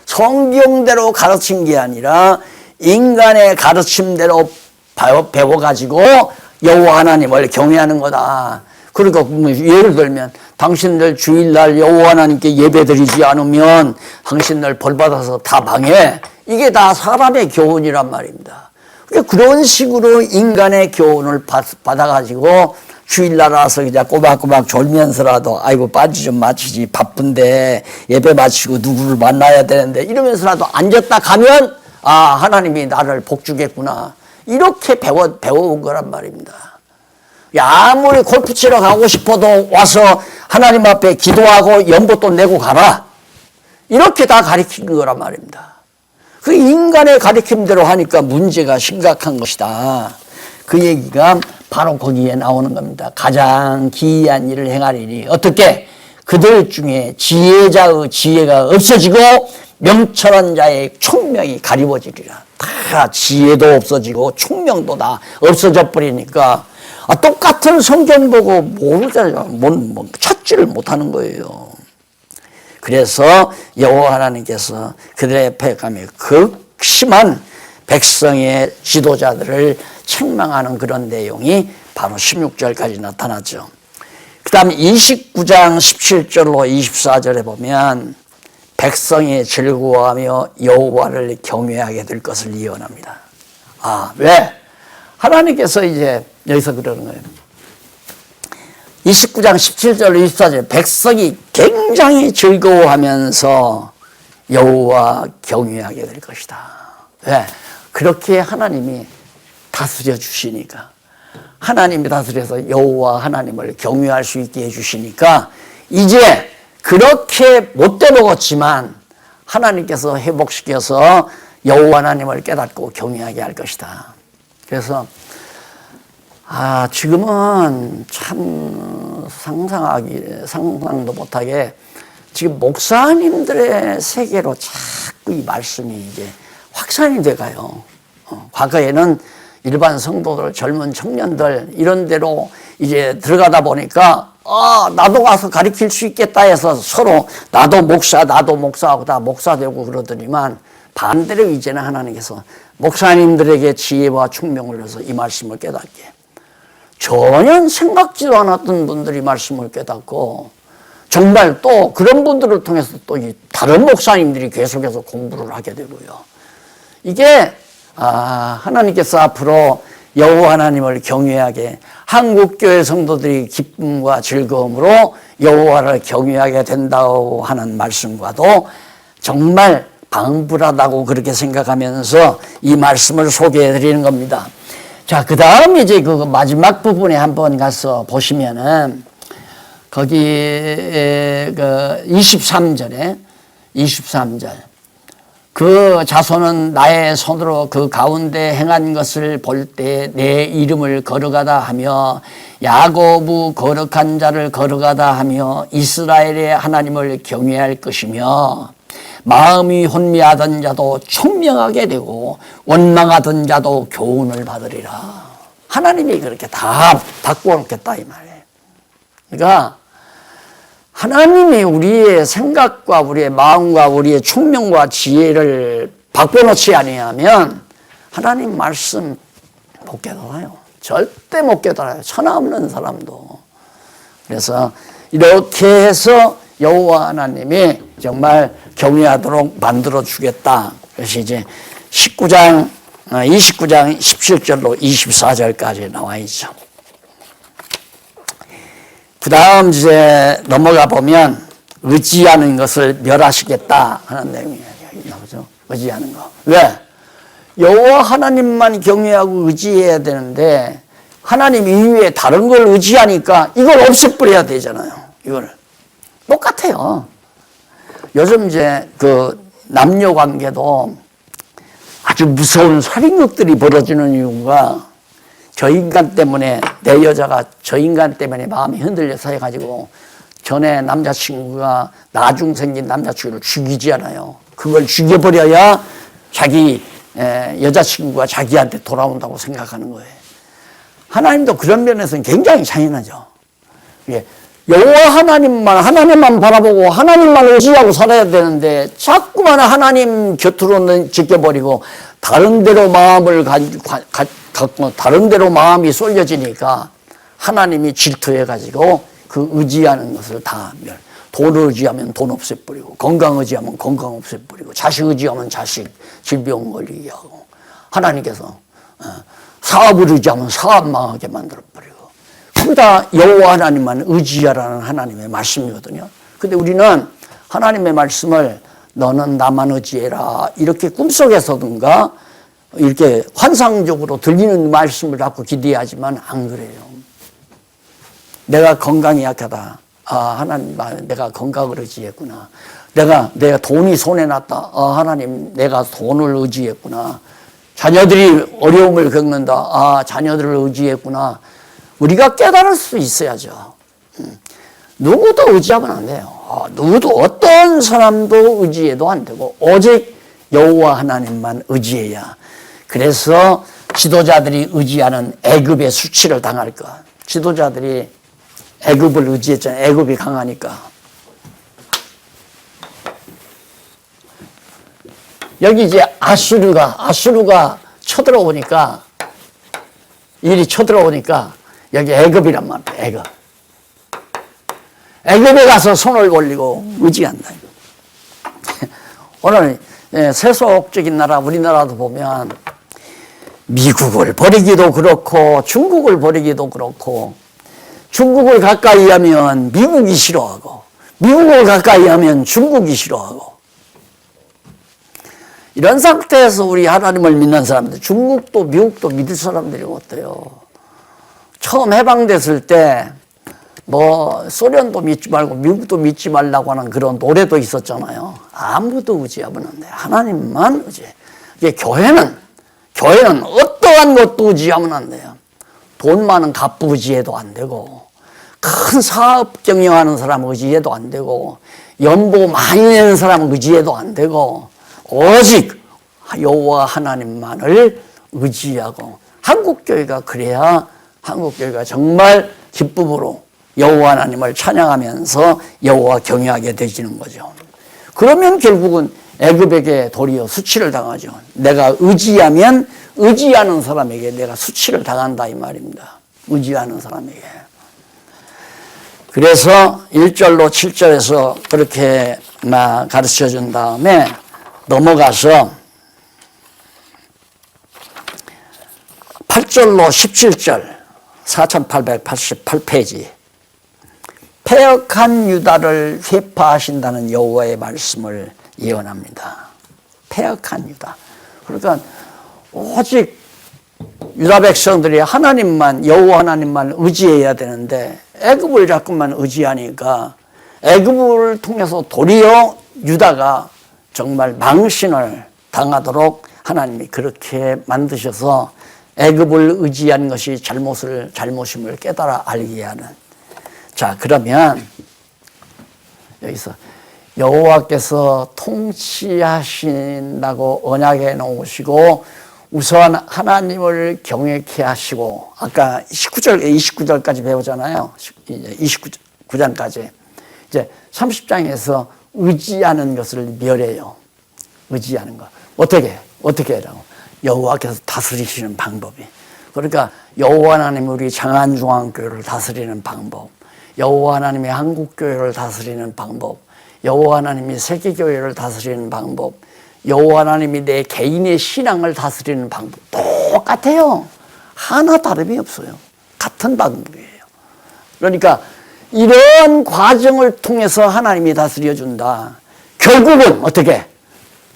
성경대로 가르친 게 아니라 인간의 가르침대로 배워가지고 여호와 하나님을 경외하는 거다. 그러니까 예를 들면 당신들 주일날 여호와 하나님께 예배드리지 않으면 당신들 벌받아서 다 망해. 이게 다 사람의 교훈이란 말입니다. 그런 식으로 인간의 교훈을 받아가지고 주일날 와서 그냥 꼬박꼬박 졸면서라도 아이고 빤지 좀 마치지 바쁜데 예배 마치고 누구를 만나야 되는데 이러면서라도 앉았다 가면 아 하나님이 나를 복주겠구나 이렇게 배워온 거란 말입니다. 아무리 골프 치러 가고 싶어도 와서 하나님 앞에 기도하고 연보도 내고 가라 이렇게 다 가르친 거란 말입니다. 그 인간의 가르침대로 하니까 문제가 심각한 것이다. 그 얘기가 바로 거기에 나오는 겁니다. 가장 기이한 일을 행하리니 어떻게? 그들 중에 지혜자의 지혜가 없어지고 명철한 자의 총명이 가리워지리라. 다 지혜도 없어지고 총명도 다 없어져 버리니까 똑같은 성경 보고 모르잖아요. 찾지를 못하는 거예요. 그래서 여호와 하나님께서 그들의 앞에 가며 극심한 백성의 지도자들을 책망하는 그런 내용이 바로 16절까지 나타나죠. 그 다음 29장 17절로 24절에 보면 백성이 즐거워하며 여호와를 경외하게 될 것을 예언합니다. 아, 왜? 하나님께서 이제 여기서 그러는 거예요. 29장 17절 24절 백성이 굉장히 즐거워하면서 여호와 경외하게 될 것이다. 왜? 그렇게 하나님이 다스려 주시니까 하나님이 다스려서 여호와 하나님을 경외할 수 있게 해주시니까 이제 그렇게 못돼 먹었지만 하나님께서 회복시켜서 여호와 하나님을 깨닫고 경외하게 할 것이다. 그래서 지금은 참 상상도 못하게 지금 목사님들의 세계로 자꾸 이 말씀이 이제 확산이 돼가요. 과거에는 일반 성도들, 젊은 청년들 이런 데로 이제 들어가다 보니까 나도 가서 가르칠 수 있겠다 해서 서로 나도 목사하고 다 목사 되고 그러더니만 반대로 이제는 하나님께서 목사님들에게 지혜와 총명을 줘서 이 말씀을 깨닫게 전혀 생각지도 않았던 분들이 말씀을 깨닫고 정말 또 그런 분들을 통해서 또 다른 목사님들이 계속해서 공부를 하게 되고요. 이게 하나님께서 앞으로 여호와 하나님을 경외하게 한국교회 성도들이 기쁨과 즐거움으로 여호와를 경외하게 된다고 하는 말씀과도 정말 방불하다고 그렇게 생각하면서 이 말씀을 소개해 드리는 겁니다. 자, 그 다음 이제 그 마지막 부분에 한번 가서 보시면은 거기 그 23절 그 자손은 나의 손으로 그 가운데 행한 것을 볼 때 내 이름을 거룩하다 하며 야고부 거룩한 자를 거룩하다 하며 이스라엘의 하나님을 경외할 것이며 마음이 혼미하던 자도 총명하게 되고 원망하던 자도 교훈을 받으리라. 하나님이 그렇게 다 바꿔놓겠다 이 말이에요. 그러니까 하나님이 우리의 생각과 우리의 마음과 우리의 총명과 지혜를 바꿔놓지 아니하면 하나님 말씀 못 깨달아요. 절대 못 깨달아요. 천하 없는 사람도. 그래서 이렇게 해서 여호와 하나님이 정말 경외하도록 만들어 주겠다. 그래서 이제 29장 17절로 24절까지 나와 있죠. 그 다음 이제 넘어가 보면 의지하는 것을 멸하시겠다 하는 내용이 나오죠. 의지하는 거. 왜? 여호와 하나님만 경외하고 의지해야 되는데 하나님 이외에 다른 걸 의지하니까 이걸 없애버려야 되잖아요. 이걸. 똑같아요. 요즘 이제 그 남녀 관계도 아주 무서운 살인극들이 벌어지는 이유가 저 인간 때문에 내 여자가 저 인간 때문에 마음이 흔들려서 해가지고 전에 남자친구가 나중 생긴 남자친구를 죽이지 않아요. 그걸 죽여버려야 자기 여자친구가 자기한테 돌아온다고 생각하는 거예요. 하나님도 그런 면에서는 굉장히 잔인하죠. 예. 여호와 하나님만 바라보고 하나님만 의지하고 살아야 되는데 자꾸만 하나님 곁으로 지켜버리고 다른 데로 마음을 갖고 다른 데로 마음이 쏠려지니까 하나님이 질투해가지고 그 의지하는 것을 다 돈 의지하면 돈 없애버리고 건강 의지하면 건강 없애버리고 자식 의지하면 자식 질병 걸리게 하고 하나님께서 사업을 의지하면 사업 망하게 만들어버리고 그게 다 여호와 하나님만 의지하라는 하나님의 말씀이거든요. 근데 우리는 하나님의 말씀을 너는 나만 의지해라 이렇게 꿈속에서든가 이렇게 환상적으로 들리는 말씀을 자꾸 기대하지만 안 그래요. 내가 건강이 약하다. 하나님, 내가 건강을 의지했구나. 내가 돈이 손에 났다. 하나님, 내가 돈을 의지했구나. 자녀들이 어려움을 겪는다. 자녀들을 의지했구나. 우리가 깨달을 수 있어야죠. 누구도 의지하면 안 돼요. 누구도 어떤 사람도 의지해도 안 되고 오직 여호와 하나님만 의지해야. 그래서 지도자들이 의지하는 애굽의 수치를 당할 것. 지도자들이 애굽을 의지했잖아요. 애굽이 강하니까. 여기 이제 아수르가 쳐들어오니까 여기 애굽이란 말이에요. 애굽. 애굽에 가서 손을 올리고 의지한다. 오늘 세속적인 나라 우리나라도 보면 미국을 버리기도 그렇고 중국을 버리기도 그렇고 중국을 가까이 하면 미국이 싫어하고 미국을 가까이 하면 중국이 싫어하고 이런 상태에서 우리 하나님을 믿는 사람들 중국도 미국도 믿을 사람들이 어때요? 처음 해방됐을 때 뭐 소련도 믿지 말고 미국도 믿지 말라고 하는 그런 노래도 있었잖아요. 아무도 의지하면 안 돼요. 하나님만 의지해. 이게 교회는 어떠한 것도 의지하면 안 돼요. 돈 많은 갑부 의지해도 안 되고 큰 사업 경영하는 사람 의지해도 안 되고 연봉 많이 내는 사람 의지해도 안 되고 오직 여호와 하나님만을 의지하고 한국교회가 그래야 한국교회가 정말 기쁨으로 여호와 하나님을 찬양하면서 여호와 경외하게 되지는 거죠. 그러면 결국은 애굽에게 도리어 수치를 당하죠. 내가 의지하면 의지하는 사람에게 내가 수치를 당한다 이 말입니다. 의지하는 사람에게. 그래서 1절로 7절에서 그렇게 가르쳐 준 다음에 넘어가서 8절로 17절 4888페이지 패역한 유다를 회파하신다는 여호와의 말씀을 예언합니다. 패역한 유다. 그러니까 오직 유다 백성들이 하나님만 여호와 하나님만 의지해야 되는데 애굽을 자꾸만 의지하니까 애굽을 통해서 도리어 유다가 정말 망신을 당하도록 하나님이 그렇게 만드셔서 애굽을 의지한 것이 잘못임을 깨달아 알게 하는. 자, 그러면 여기서 여호와께서 통치하신다고 언약해 놓으시고 우선 하나님을 경외케 하시고 아까 29절까지 배우잖아요. 29장까지. 이제 30장에서 의지하는 것을 멸해요. 의지하는 거. 어떻게 해라고? 여호와께서 다스리시는 방법이. 그러니까 여호와 하나님이 우리 장안중앙교회를 다스리는 방법, 여호와 하나님이 한국교회를 다스리는 방법, 여호와 하나님이 세계교회를 다스리는 방법, 여호와 하나님이 내 개인의 신앙을 다스리는 방법 똑같아요. 하나 다름이 없어요. 같은 방법이에요. 그러니까 이런 과정을 통해서 하나님이 다스려준다. 결국은 어떻게?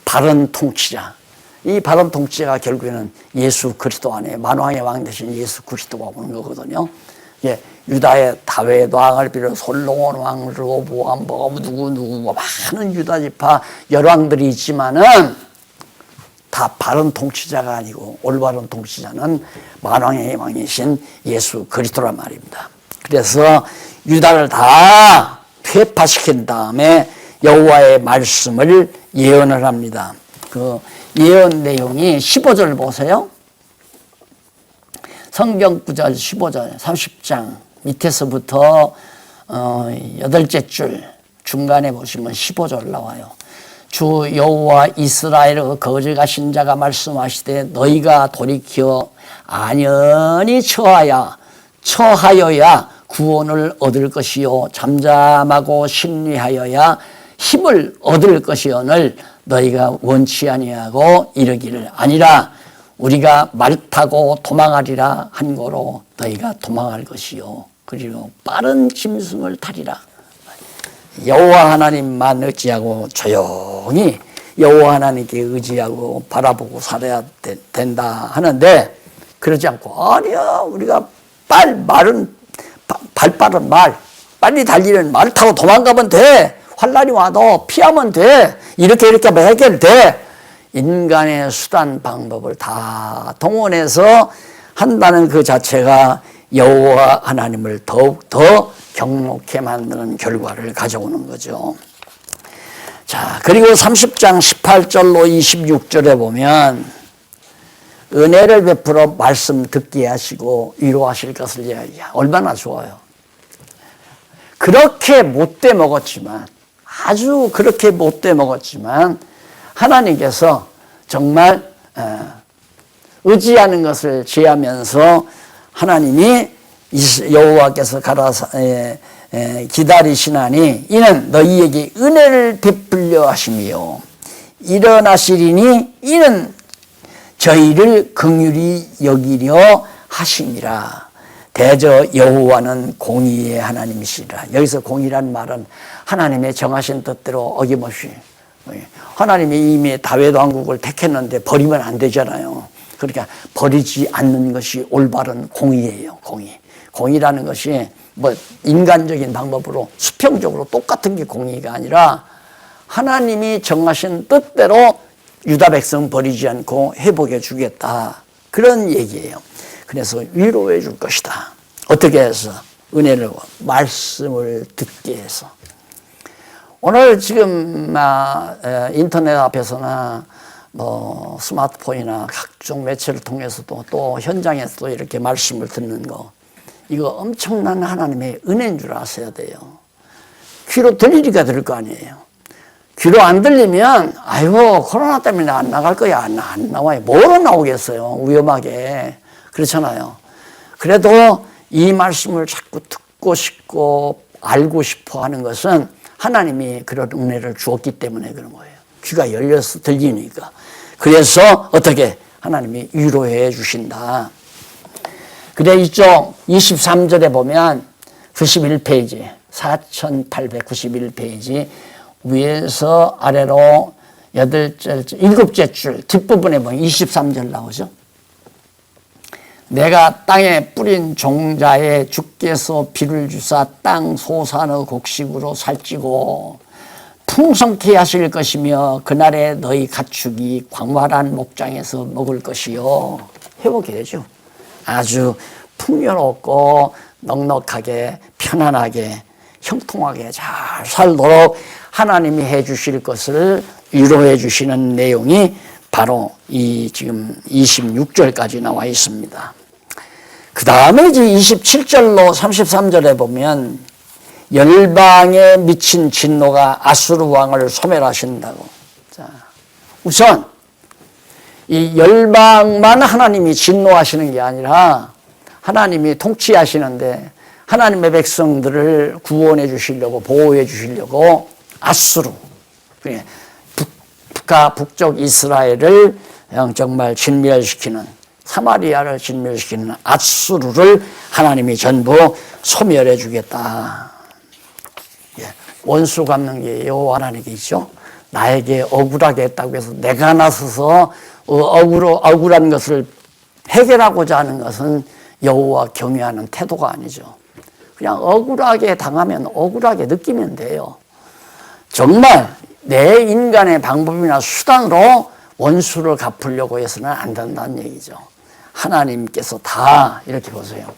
바른 통치자. 이 바른 통치자가 결국에는 예수 그리스도 안에 만왕의 왕 되신 예수 그리스도가 오는 거거든요. 예, 유다의 다윗 왕을 비롯 솔로몬 왕, 르호보암, 누구 많은 유다 지파 열왕들이 있지만은 다 바른 통치자가 아니고 올바른 통치자는 만왕의 왕이신 예수 그리스도란 말입니다. 그래서 유다를 다 회파시킨 다음에 여호와의 말씀을 예언을 합니다. 그 예언 내용이 15절 보세요. 성경 구절 15절 30장 밑에서부터 8째 줄 중간에 보시면 15절 나와요. 주 여호와 이스라엘의 거룩하신 자가 말씀하시되 너희가 돌이켜 안연히 처하여야 구원을 얻을 것이요 잠잠하고 심리하여야 힘을 얻을 것이오늘 너희가 원치 아니하고 이르기를 아니라 우리가 말 타고 도망하리라 한 거로 너희가 도망할 것이요 그리고 빠른 짐승을 타리라. 여호와 하나님만 의지하고 조용히 여호와 하나님께 의지하고 바라보고 살아야 된다 하는데 그러지 않고 아니야 우리가 발빠른 말 빨리 달리는 말을 타고 도망가면 돼. 환난이 와도 피하면 돼. 이렇게 하면 해결돼. 인간의 수단 방법을 다 동원해서 한다는 그 자체가 여호와 하나님을 더욱더 경록해 만드는 결과를 가져오는 거죠. 자, 그리고 30장 18절로 26절에 보면 은혜를 베풀어 말씀 듣게 하시고 위로하실 것을 이야기해요. 얼마나 좋아요. 그렇게 못돼 먹었지만 아주 그렇게 못돼 먹었지만 하나님께서 정말 의지하는 것을 제하면서 하나님이 여호와께서 기다리시나니 이는 너희에게 은혜를 베풀려 하심이요 일어나시리니 이는 저희를 긍휼히 여기려 하심이라. 대저 여호와는 공의의 하나님이시라. 여기서 공의란 말은 하나님의 정하신 뜻대로 어김없이 하나님이 이미 다윗 왕국을 택했는데 버리면 안 되잖아요. 그러니까 버리지 않는 것이 올바른 공의예요. 공의라는 것이 뭐 인간적인 방법으로 수평적으로 똑같은 게 공의가 아니라 하나님이 정하신 뜻대로 유다 백성 버리지 않고 회복해 주겠다. 그런 얘기예요. 그래서 위로해 줄 것이다. 어떻게 해서? 은혜를 말씀을 듣게 해서. 오늘 지금 인터넷 앞에서나 뭐 스마트폰이나 각종 매체를 통해서도 또 현장에서도 이렇게 말씀을 듣는 거 이거 엄청난 하나님의 은혜인 줄 아셔야 돼요. 귀로 들리니까 들을 거 아니에요. 귀로 안 들리면 아이고 코로나 때문에 안 나갈 거야. 안 나와요. 뭐로 나오겠어요. 위험하게. 그렇잖아요. 그래도 이 말씀을 자꾸 듣고 싶고 알고 싶어 하는 것은 하나님이 그런 은혜를 주었기 때문에 그런 거예요. 귀가 열려서 들리니까. 그래서 어떻게 하나님이 위로해 주신다. 그래 이쪽 23절에 보면 91페이지 4891페이지 위에서 아래로 7째 줄 뒷부분에 보면 23절 나오죠. 내가 땅에 뿌린 종자에 주께서 비를 주사 땅 소산의 곡식으로 살찌고 풍성케 하실 것이며 그날에 너희 가축이 광활한 목장에서 먹을 것이요. 회복이 되죠. 아주 풍요롭고 넉넉하게 편안하게 형통하게 잘 살도록 하나님이 해 주실 것을 위로해 주시는 내용이 바로 이 지금 26절까지 나와 있습니다. 그 다음에 이제 27절로 33절에 보면 열방에 미친 진노가 아수르 왕을 소멸하신다고. 자, 우선 이 열방만 하나님이 진노하시는 게 아니라 하나님이 통치하시는데 하나님의 백성들을 구원해 주시려고 보호해 주시려고 아수르 북쪽 이스라엘을 정말 진멸시키는 사마리아를 진멸시키는 아수르를 하나님이 전부 소멸해 주겠다. 원수 갚는 게 여호와 하나님께 있죠. 나에게 억울하게 했다고 해서 내가 나서서 억울한 것을 해결하고자 하는 것은 여호와 경외하는 태도가 아니죠. 그냥 억울하게 당하면 억울하게 느끼면 돼요. 정말 내 인간의 방법이나 수단으로 원수를 갚으려고 해서는 안 된다는 얘기죠. 하나님께서 다 이렇게 보세요.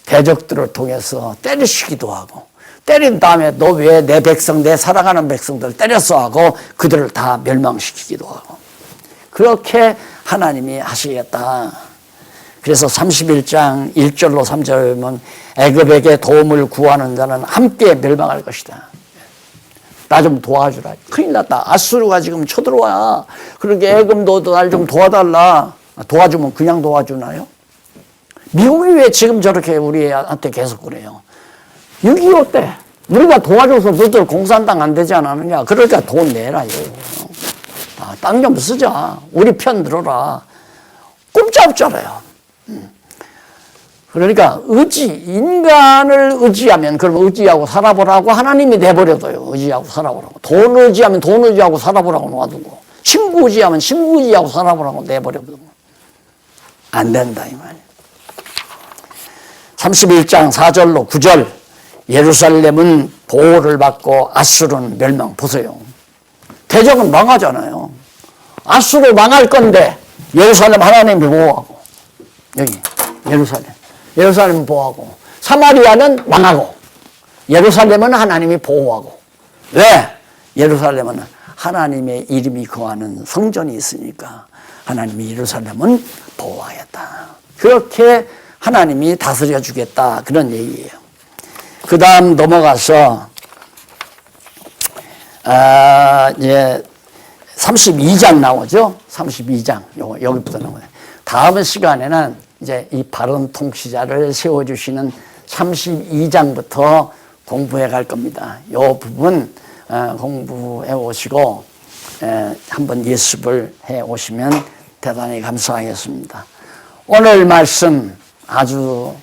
대적들을 통해서 때리시기도 하고 때린 다음에 너 왜 내 백성, 내 사랑하는 백성들 때렸어 하고 그들을 다 멸망시키기도 하고. 그렇게 하나님이 하시겠다. 그래서 31장 1절로 3절에 보면 애굽에게 도움을 구하는 자는 함께 멸망할 것이다. 나 좀 도와주라. 큰일 났다. 아수르가 지금 쳐들어와. 그러게 애굽도 날 좀 도와달라. 도와주면 그냥 도와주나요? 미국이 왜 지금 저렇게 우리한테 계속 그래요? 6.25 때 우리가 도와줘서 너들 공산당 안 되지 않았느냐. 그러니까 돈 내라요. 땅 좀 쓰자. 우리 편 들어라. 꼼짝없잖아요. 그러니까 인간을 의지하면 그럼 의지하고 살아보라고 하나님이 내버려둬요. 의지하고 살아보라고. 돈 의지하면 돈 의지하고 살아보라고 놔두고, 친구 의지하면 친구 의지하고 살아보라고 내버려두고. 안 된다 이 말이에요. 31장 4절로 9절 예루살렘은 보호를 받고 아수르는 멸망. 보세요. 대적은 망하잖아요. 아수르 망할 건데 예루살렘 하나님이 보호하고, 여기 예루살렘 보호하고, 사마리아는 망하고 예루살렘은 하나님이 보호하고. 왜? 예루살렘은 하나님의 이름이 거하는 성전이 있으니까 하나님이 예루살렘은 보호하였다. 그렇게 하나님이 다스려 주겠다. 그런 얘기예요. 그 다음 넘어가서 이제 32장 나오죠. 32장 여기부터 나오네요. 다음 시간에는 이제 이 바른 통치자를 세워주시는 32장부터 공부해 갈 겁니다. 이 부분 공부해 오시고 한번 예습을 해 오시면 대단히 감사하겠습니다. 오늘 말씀 아주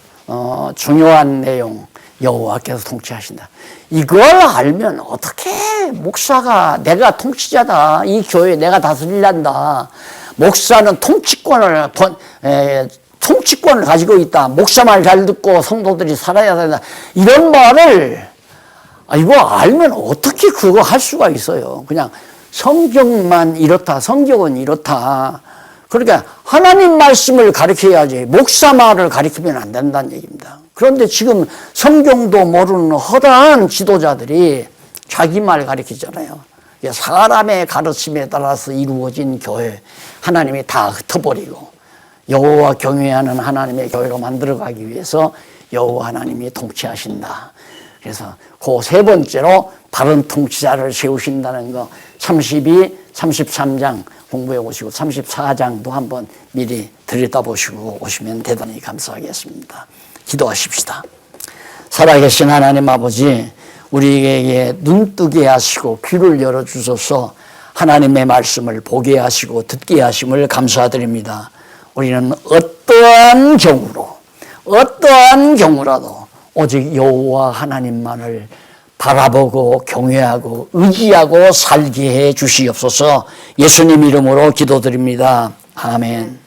중요한 내용, 여호와께서 통치하신다. 이걸 알면 어떻게 목사가 내가 통치자다, 이 교회 내가 다스리란다, 목사는 통치권을 가지고 있다, 목사 말 잘 듣고 성도들이 살아야 된다, 이런 말을 이거 알면 어떻게 그거 할 수가 있어요. 그냥 성경만 이렇다, 성경은 이렇다. 그러니까 하나님 말씀을 가르쳐야지 목사 말을 가르치면 안 된다는 얘기입니다. 그런데 지금 성경도 모르는 허다한 지도자들이 자기 말 가르치잖아요. 사람의 가르침에 따라서 이루어진 교회, 하나님이 다 흩어버리고 여호와 경외하는 하나님의 교회로 만들어가기 위해서 여호와 하나님이 통치하신다. 그래서 그 세 번째로 바른 통치자를 세우신다는 거 32, 33장 공부해 오시고 34장도 한번 미리 들여다보시고 오시면 대단히 감사하겠습니다. 기도하십시다. 살아계신 하나님 아버지, 우리에게 눈뜨게 하시고 귀를 열어주셔서 하나님의 말씀을 보게 하시고 듣게 하심을 감사드립니다. 우리는 어떠한 경우라도 오직 여호와 하나님만을 바라보고 경외하고 의지하고 살게 해 주시옵소서. 예수님 이름으로 기도드립니다. 아멘.